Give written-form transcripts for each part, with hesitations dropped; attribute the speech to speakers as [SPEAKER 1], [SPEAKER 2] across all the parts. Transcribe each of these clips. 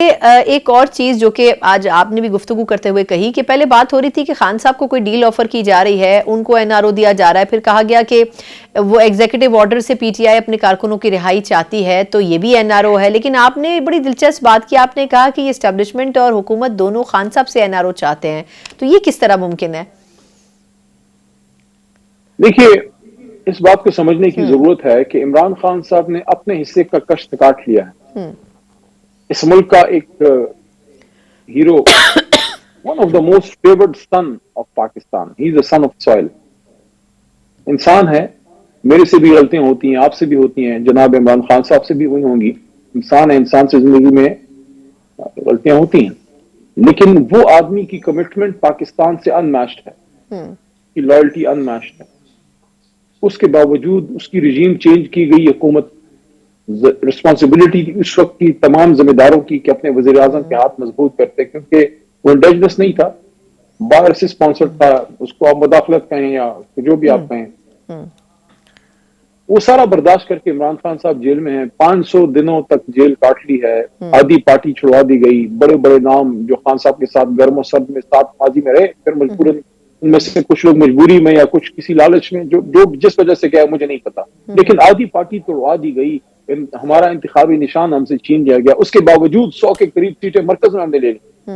[SPEAKER 1] ایک اور چیز جو کہ آج آپ نے بھی گفتگو کرتے ہوئے کہی کہ پہلے بات ہو رہی تھی کہ خان صاحب کو کوئی ڈیل آفر کی جا رہی ہے، ان کو این آر او دیا جا رہا ہے، پھر کہا گیا کہ وہ ایگزیکٹو آرڈر سے پی ٹی آئی اپنے کارکنوں کی رہائی چاہتی ہے تو یہ بھی این آر او ہے، لیکن آپ نے بڑی دلچسپ بات کی، آپ نے کہا کہ یہ اسٹیبلشمنٹ اور حکومت دونوں خان صاحب سے این آر او چاہتے ہیں، تو یہ کس طرح ممکن ہے؟
[SPEAKER 2] دیکھیے، اس بات کو سمجھنے کی ضرورت ہے کہ عمران خان صاحب نے اپنے حصے کا کشت کاٹ لیا ہے۔ اس ملک کا ایک hero, one of the most favoured son of Pakistan, he is a son of soil, انسان ہے، میرے سے بھی غلطیاں ہوتی ہیں، آپ سے بھی ہوتی ہیں، جناب عمران خان صاحب سے بھی ہوئی ہوں گی، انسان ہے، انسان سے زندگی میں غلطیاں ہوتی ہیں، لیکن وہ آدمی کی کمٹمنٹ پاکستان سے ان میچڈ ہے، کی لائلٹی ان میچڈ ہے، اس کے باوجود اس کی رجیم چینج کی گئی، حکومت رسپانسبلٹی اس وقت کی تمام ذمہ داروں کی کہ اپنے وزیر اعظم کے ہاتھ مضبوط کرتے، کیونکہ وہ انڈیجنس نہیں تھا، باہر سے اسپانسر تھا، اس کو آپ مداخلت کہیں یا جو بھی آپ کہیں، وہ سارا برداشت کر کے عمران خان صاحب جیل میں ہیں، 500 دنوں تک جیل کاٹ لی ہے، آدھی پارٹی چھڑوا دی گئی، بڑے بڑے نام جو خان صاحب کے ساتھ گرم و سرد میں ساتھ ماضی میں رہے، پھر مجبوراً ان میں سے کچھ لوگ مجبوری میں یا کچھ کسی لالچ میں جو جس وجہ سے کیا مجھے نہیں پتا، لیکن آدھی پارٹی توڑوا دی گئی، ہمارا انتخابی نشان ہم سے چھین لیا گیا، اس کے باوجود 100 کے قریب سیٹیں مرکز میں ہم نے لے لی۔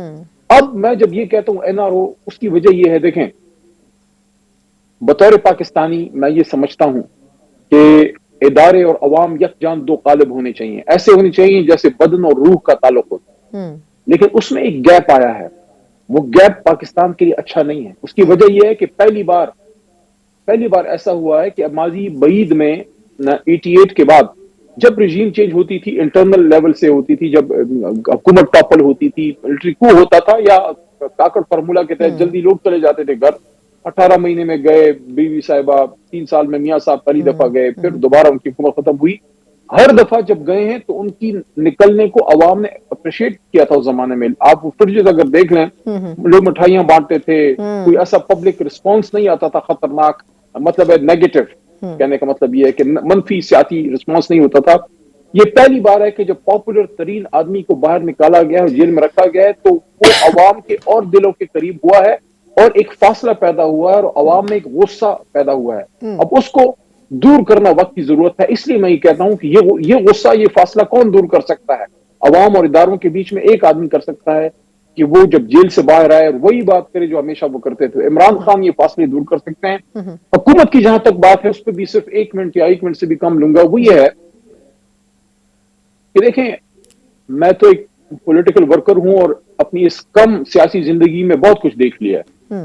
[SPEAKER 2] اب میں جب یہ کہتا ہوں این آر او، اس کی وجہ یہ ہے، دیکھیں بطور پاکستانی میں یہ سمجھتا ہوں کہ ادارے اور عوام یکجان دو قالب ہونے چاہیے، ایسے ہونے چاہیے جیسے بدن اور روح کا تعلق ہوتا، لیکن اس میں ایک گیپ آیا ہے، وہ گیپ پاکستان کے لیے اچھا نہیں ہے۔ اس کی وجہ یہ ہے کہ پہلی بار ایسا ہوا ہے کہ ماضی بعید میں 88 کے بعد جب رجیم چینج ہوتی تھی، انٹرنل لیول سے ہوتی تھی، جب حکومت ٹاپل ہوتی تھی، ملٹری کو ہوتا تھا، یا کاکڑ فارمولا کے تحت جلدی لوگ چلے جاتے تھے گھر، 18 مہینے میں گئے، بیوی صاحبہ 3 سال میں میاں صاحب پہلی دفعہ گئے، پھر دوبارہ ان کی حکومت ختم ہوئی، ہر دفعہ جب گئے ہیں تو ان کی نکلنے کو عوام نے اپریشیٹ کیا تھا اس زمانے میں۔ آپ فریجز اگر دیکھ لیں، لوگ مٹھائیاں بانٹتے تھے، کوئی ایسا پبلک رسپانس نہیں آتا تھا خطرناک، مطلب ہے نیگیٹو، کہنے کا مطلب یہ ہے کہ منفی سیاسی رسپانس نہیں ہوتا تھا۔ یہ پہلی بار ہے کہ جب پاپولر ترین آدمی کو باہر نکالا گیا ہے، جیل میں رکھا گیا ہے، تو وہ عوام کے اور دلوں کے قریب ہوا ہے، اور ایک فاصلہ پیدا ہوا ہے، اور عوام میں ایک غصہ پیدا ہوا ہے۔ اب اس کو دور کرنا وقت کی ضرورت ہے، اس لیے میں یہ کہتا ہوں کہ یہ غصہ، یہ فاصلہ کون دور کر سکتا ہے؟ عوام اور اداروں کے بیچ میں ایک آدمی کر سکتا ہے کہ وہ جب جیل سے باہر آئے وہی بات کرے جو ہمیشہ وہ کرتے تھے۔ عمران خان یہ فاصلے دور کر سکتے ہیں۔ حکومت کی جہاں تک بات ہے، اس پہ بھی صرف 1 منٹ یا 1 منٹ سے بھی کم لوں گا، وہ یہ ہے کہ دیکھیں، میں تو ایک پولیٹیکل ورکر ہوں اور اپنی اس کم سیاسی زندگی میں بہت کچھ دیکھ لیا ہے،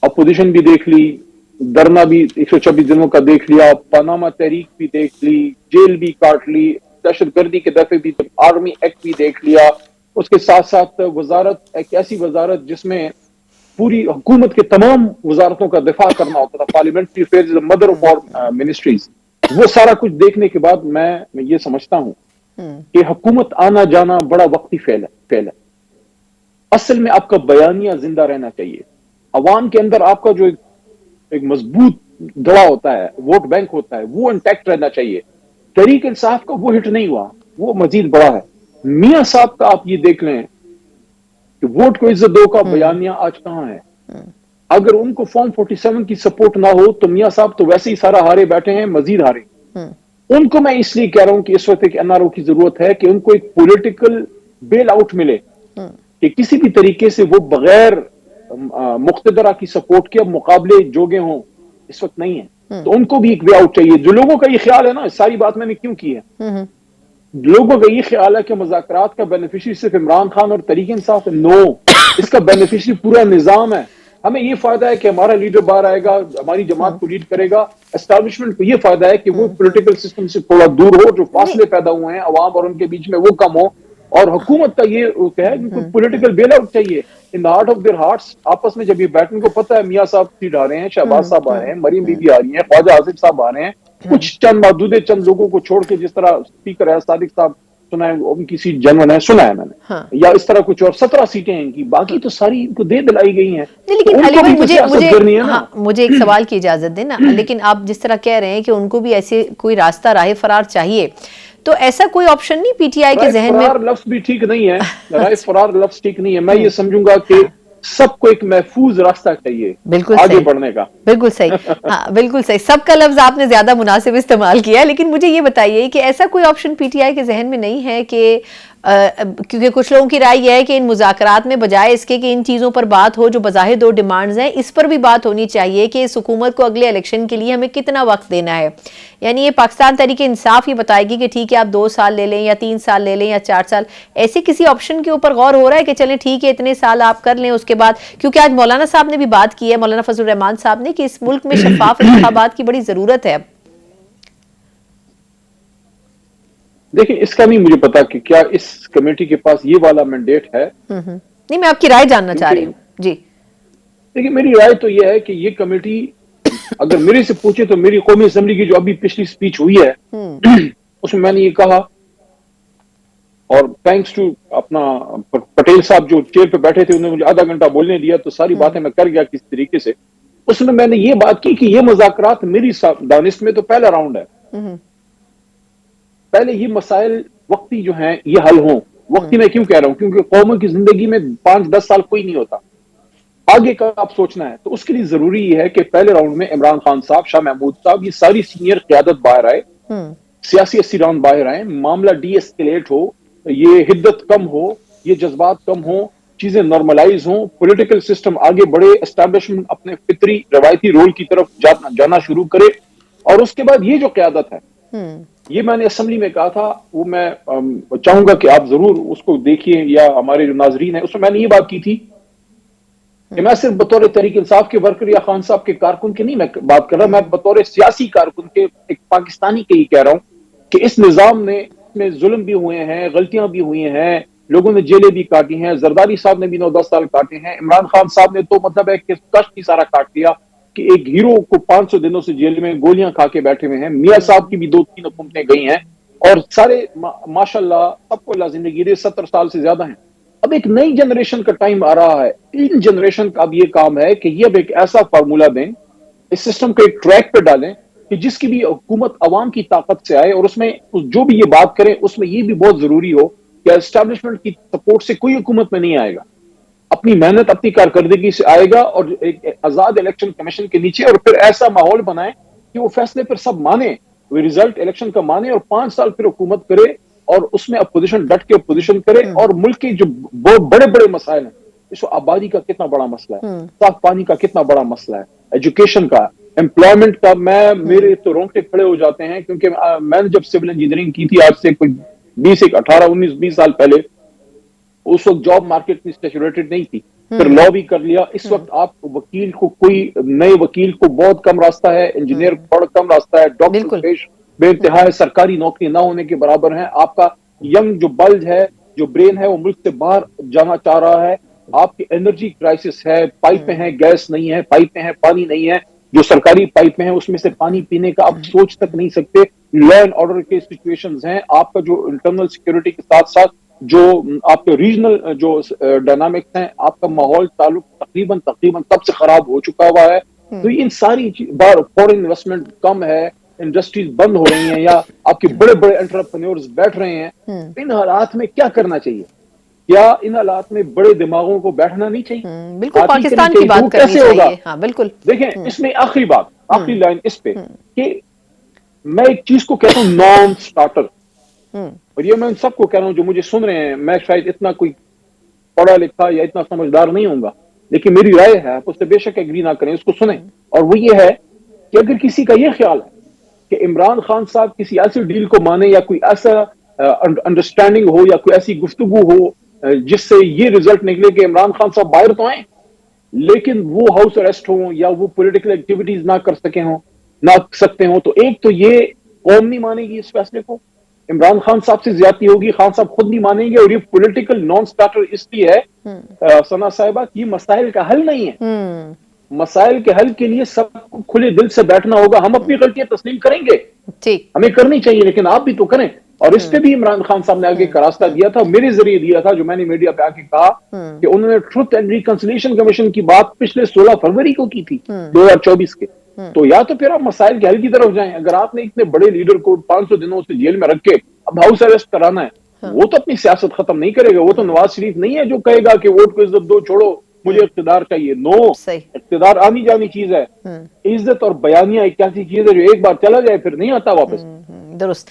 [SPEAKER 2] اپوزیشن بھی دیکھ لی، دھرنا بھی 126 دنوں کا دیکھ لیا، پاناما تحریک بھی دیکھ لی، جیل بھی کاٹ لی، دہشت گردی کے دفعے بھی، آرمی ایکٹ بھی دیکھ لیا، اس کے ساتھ ساتھ وزارت، ایک ایسی وزارت جس میں پوری حکومت کے تمام وزارتوں کا دفاع کرنا ہوتا تھا، parliamentary affairs mother of all ministries, وہ سارا کچھ دیکھنے کے بعد میں یہ سمجھتا ہوں کہ حکومت آنا جانا بڑا وقتی فعل ہے۔ اصل میں آپ کا بیانیہ زندہ رہنا چاہیے، عوام کے اندر آپ کا جو ایک مضبوط دڑا ہوتا ہے، ووٹ بینک ہوتا ہے، وہ انٹیکٹ رہنا چاہیے۔ تحریک انصاف کا وہ ہٹ نہیں ہوا، وہ مزید بڑا ہے۔ میاں صاحب کا آپ یہ دیکھ لیں کہ ووٹ کو عزت دو کا بیانیہ آج کہاں ہے؟ اگر ان کو فارم 47 کی سپورٹ نہ ہو تو میاں صاحب تو ویسے ہی سارا ہارے بیٹھے ہیں، مزید ہارے۔ ان کو میں اس لیے کہہ رہا ہوں کہ اس وقت ایک این آر او کی ضرورت ہے کہ ان کو ایک پولیٹیکل بیل آؤٹ ملے، کہ کسی بھی طریقے سے وہ بغیر مقتدرہ کی سپورٹ کے اب مقابلے جوگے ہوں، اس وقت نہیں ہے، تو ان کو بھی ایک وے آؤٹ چاہیے۔ جو لوگوں کا یہ خیال ہے نا، ساری بات میں نے کیوں کی ہے، لوگوں کا یہ خیال ہے کہ مذاکرات کا بینیفیشری صرف عمران خان اور تحریک انصاف ہے، نو، اس کا بینیفیشری پورا نظام ہے۔ ہمیں یہ فائدہ ہے کہ ہمارا لیڈر باہر آئے گا، ہماری جماعت کو لیڈ کرے گا، اسٹیبلشمنٹ کو یہ فائدہ ہے کہ وہ پولیٹیکل سسٹم سے تھوڑا دور ہو، جو فاصلے پیدا ہوئے ہیں عوام اور ان کے بیچ میں وہ کم ہو، اور حکومت کا یہ ہے کہ کوئی پولیٹیکل بیل آؤٹ چاہیے۔ In the heart of their hearts, آپس میں جب یہ بیٹھنے کو پتہ ہے میاں صاحب سیٹ آ رہے ہیں، شہباز صاحب آ رہے ہیں، مریم بی بی آ رہی ہیں، خواجہ آصف صاحب آ رہے ہیں، کچھ چند محدود چند لوگوں کو چھوڑ کے، جس طرح اسپیکر ہے صادق صاحب، سنا ہے ان کی سیٹ جنون ہے، سنا ہے میں نے، یا اس طرح کچھ اور 17 سیٹیں ہیں ان کی، باقی تو ساری ان کو دے دلائی گئی ہیں۔
[SPEAKER 1] لیکن علی بھائی مجھے ایک سوال کی اجازت دیں نا، لیکن آپ جس طرح کہہ رہے ہیں کہ ان کو بھی ایسے کوئی راستہ راہ فرار چاہیے، تو ایسا کوئی آپشن نہیں پی ٹی آئی کے ذہن میں؟
[SPEAKER 2] فرار لفظ بھی ٹھیک نہیں ہے، رائے فرار لفظ ٹھیک نہیں ہے. میں یہ سمجھوں گا کہ سب کو ایک محفوظ راستہ چاہیے آگے بڑھنے کا.
[SPEAKER 1] بالکل صحیح، ہاں بالکل صحیح. سب کا لفظ آپ نے زیادہ مناسب استعمال کیا ہے، لیکن مجھے یہ بتائیے کہ ایسا کوئی آپشن پی ٹی آئی کے ذہن میں نہیں ہے کہ کیونکہ کچھ لوگوں کی رائے یہ ہے کہ ان مذاکرات میں بجائے اس کے کہ ان چیزوں پر بات ہو جو بظاہر 2 ڈیمانڈز ہیں، اس پر بھی بات ہونی چاہیے کہ اس حکومت کو اگلے الیکشن کے لیے ہمیں کتنا وقت دینا ہے. یعنی یہ پاکستان تحریک انصاف یہ بتائے گی کہ ٹھیک ہے آپ 2 سال لے لیں یا 3 سال لے لیں یا 4 سال، ایسے کسی آپشن کے اوپر غور ہو رہا ہے کہ چلیں ٹھیک ہے اتنے سال آپ کر لیں، اس کے بعد کیونکہ آج مولانا صاحب نے بھی بات کی ہے، مولانا فضل الرحمان صاحب نے، کہ اس ملک میں شفاف انتخابات کی بڑی ضرورت ہے.
[SPEAKER 2] دیکھیں اس کا نہیں مجھے پتا کہ کیا اس کمیٹی کے پاس یہ والا مینڈیٹ ہے.
[SPEAKER 1] نہیں میں آپ کی رائے جاننا چاہ رہی ہوں. جی
[SPEAKER 2] دیکھیں میری رائے تو یہ ہے کہ یہ کمیٹی اگر میرے سے پوچھے تو میری قومی اسمبلی کی جو ابھی پچھلی سپیچ ہوئی ہے اس میں نے یہ کہا، اور تھینکس ٹو اپنا پٹیل صاحب جو چیئر پہ بیٹھے تھے، انہوں نے مجھے آدھا گھنٹہ بولنے دیا تو ساری باتیں میں کر گیا کس طریقے سے. اس میں نے یہ بات کی کہ یہ مذاکرات میری دانش میں تو پہلا راؤنڈ ہے. پہلے یہ مسائل وقتی جو ہیں یہ حل ہوں. وقتی میں کیوں کہہ رہا ہوں؟ کیونکہ قوموں کی زندگی میں 5-10 سال کوئی نہیں ہوتا، آگے کا آپ سوچنا ہے. تو اس کے لیے ضروری یہ ہے کہ پہلے راؤنڈ میں عمران خان صاحب، شاہ محمود صاحب، یہ ساری سینئر قیادت باہر آئے، سیاسی اسیران باہر آئے، معاملہ ڈی ایسکیلیٹ ہو، یہ حدت کم ہو، یہ جذبات کم ہوں، چیزیں نارملائز ہوں، پولیٹیکل سسٹم آگے بڑھے، اسٹیبلشمنٹ اپنے فطری روایتی رول کی طرف جانا شروع کرے. اور اس کے بعد یہ جو قیادت ہے، یہ میں نے اسمبلی میں کہا تھا، وہ میں چاہوں گا کہ آپ ضرور اس کو دیکھیے یا ہمارے جو ناظرین ہیں، اس میں نے یہ بات کی تھی کہ میں صرف بطور تحریک انصاف کے ورکر یا خان صاحب کے کارکن کی نہیں میں بات کر رہا، میں بطور سیاسی کارکن کے ایک پاکستانی کے ہی کہہ رہا ہوں کہ اس نظام نے میں ظلم بھی ہوئے ہیں، غلطیاں بھی ہوئی ہیں، لوگوں نے جیلیں بھی کاٹی ہیں، زرداری صاحب نے بھی 9-10 سال کاٹے ہیں، عمران خان صاحب نے تو مطلب ہے کہ کشت ہی سارا کاٹ دیا کہ ایک ہیرو کو 500 دنوں سے جیل میں گولیاں کھا کے بیٹھے ہوئے ہیں. میاں صاحب کی بھی 2-3 حکومتیں گئی ہیں اور سارے ماشاءاللہ سب کو اللہ زندگی دے 70 سال سے زیادہ ہیں. اب ایک نئی جنریشن کا ٹائم آ رہا ہے. ان جنریشن کا اب یہ کام ہے کہ یہ اب ایک ایسا فارمولا دیں، اس سسٹم کو ایک ٹریک پہ ڈالیں کہ جس کی بھی حکومت عوام کی طاقت سے آئے، اور اس میں جو بھی یہ بات کریں اس میں یہ بھی بہت ضروری ہو کہ اسٹیبلشمنٹ کی سپورٹ سے کوئی حکومت میں نہیں آئے گا، اپنی محنت اپنی کارکردگی سے آئے گا، اور ایک آزاد الیکشن کمیشن کے نیچے، اور پھر ایسا ماحول بنائے کہ وہ فیصلے پر سب مانے، وہ ریزلٹ الیکشن کا مانے، اور 5 سال پھر حکومت کرے اور اس میں اپوزیشن ڈٹ کے اپوزیشن کرے. اور ملک کے جو بہت بڑے بڑے مسائل ہیں، اس کو آبادی کا کتنا بڑا مسئلہ ہے، صاف پانی کا کتنا بڑا مسئلہ ہے، ایجوکیشن کا، امپلائمنٹ کا، میرے تو رونگٹے کھڑے ہو جاتے ہیں کیونکہ میں نے جب سول انجینئرنگ کی تھی آج سے کوئی 18-19-20 سال پہلے، اس وقت جاب مارکیٹ میں سیچوریٹڈ نہیں تھی. پھر لا بھی کر لیا. اس وقت آپ وکیل کو، کوئی نئے وکیل کو بہت کم راستہ ہے، انجینئر کو بڑا کم راستہ ہے، ڈاکٹر پیش بے انتہا ہے، سرکاری نوکری نہ ہونے کے برابر ہیں. آپ کا ینگ جو بلج ہے، جو برین ہے، وہ ملک سے باہر جانا چاہ رہا ہے. آپ کی انرجی کرائسس ہے، پائپیں ہیں، گیس نہیں ہے، پائپیں ہیں، پانی نہیں ہے، جو سرکاری پائپیں ہیں اس میں سے پانی پینے کا آپ سوچ تک نہیں سکتے. لا اینڈ آرڈر کے سچویشنز ہیں. آپ کا جو انٹرنل سیکورٹی کے ساتھ ساتھ جو آپ کے ریجنل جو ڈائنامکس ہیں، آپ کا ماحول تعلق تقریباً تب سے خراب ہو چکا ہوا ہے. تو ان ساری بار فورن انویسٹمنٹ کم ہے، انڈسٹریز بند ہو رہی ہیں، یا آپ کے بڑے بڑے انٹرپرینورز بیٹھ رہے ہیں. ان حالات میں کیا کرنا چاہیے؟ کیا ان حالات میں بڑے دماغوں کو بیٹھنا نہیں چاہیے؟
[SPEAKER 1] بالکل پاکستان کی بات کرنی چاہیے. ہاں بالکل.
[SPEAKER 2] دیکھیں اس میں آخری بات، آخری لائن اس پہ کہ میں ایک چیز کو کہتا ہوں نان سٹارٹر، اور یہ میں ان سب کو کہہ رہا ہوں جو مجھے سن رہے ہیں. میں شاید اتنا کوئی پڑھا لکھا یا اتنا سمجھدار نہیں ہوں گا، لیکن میری رائے ہے، آپ اس سے بے شک ایگری نہ کریں، اس کو سنیں. اور وہ یہ ہے کہ اگر کسی کا یہ خیال ہے کہ عمران خان صاحب کسی ایسی ڈیل کو مانے، یا کوئی ایسا انڈرسٹینڈنگ ہو، یا کوئی ایسی گفتگو ہو جس سے یہ ریزلٹ نکلے کہ عمران خان صاحب باہر تو آئیں لیکن وہ ہاؤس اریسٹ ہوں، یا وہ پولیٹیکل ایکٹیویٹیز نہ کر سکتے ہوں، تو ایک تو یہ قوم نہیں مانے گی اس فیصلے کو، عمران خان صاحب سے زیادتی ہوگی، خان صاحب خود نہیں مانیں گے. اور یہ پولیٹیکل نان سٹارٹر اس لیے ہے ثنا صاحبہ کہ یہ مسائل کا حل نہیں ہے. مسائل کے حل کے لیے سب کو کھلے دل سے بیٹھنا ہوگا. ہم اپنی غلطیاں تسلیم کریں گے، ہمیں کرنی چاہیے، لیکن آپ بھی تو کریں. اور اس پہ بھی عمران خان صاحب نے آگے کا راستہ دیا تھا، میرے ذریعے دیا تھا، جو میں نے میڈیا پہ آ کے کہا کہ انہوں نے ٹروتھ اینڈ ریکنسیلیشن کمیشن کی بات پچھلے 16 فروری کو کی تھی 2024 کے. تو یا تو پھر آپ مسائل کے حل کی طرف جائیں. اگر آپ نے اتنے بڑے لیڈر کو 500 دنوں سے جیل میں رکھ کے اب ہاؤس اریسٹ کرانا ہے، وہ تو اپنی سیاست ختم نہیں کرے گا. وہ تو نواز شریف نہیں ہے جو کہے گا کہ ووٹ کو عزت دو، چھوڑو مجھے اقتدار چاہیے. نو،
[SPEAKER 1] صحیح.
[SPEAKER 2] اقتدار آنی جانی چیز ہے. عزت اور بیانیہ ایک ایسی چیز ہے جو ایک بار چلا جائے پھر نہیں آتا واپس.
[SPEAKER 1] درست.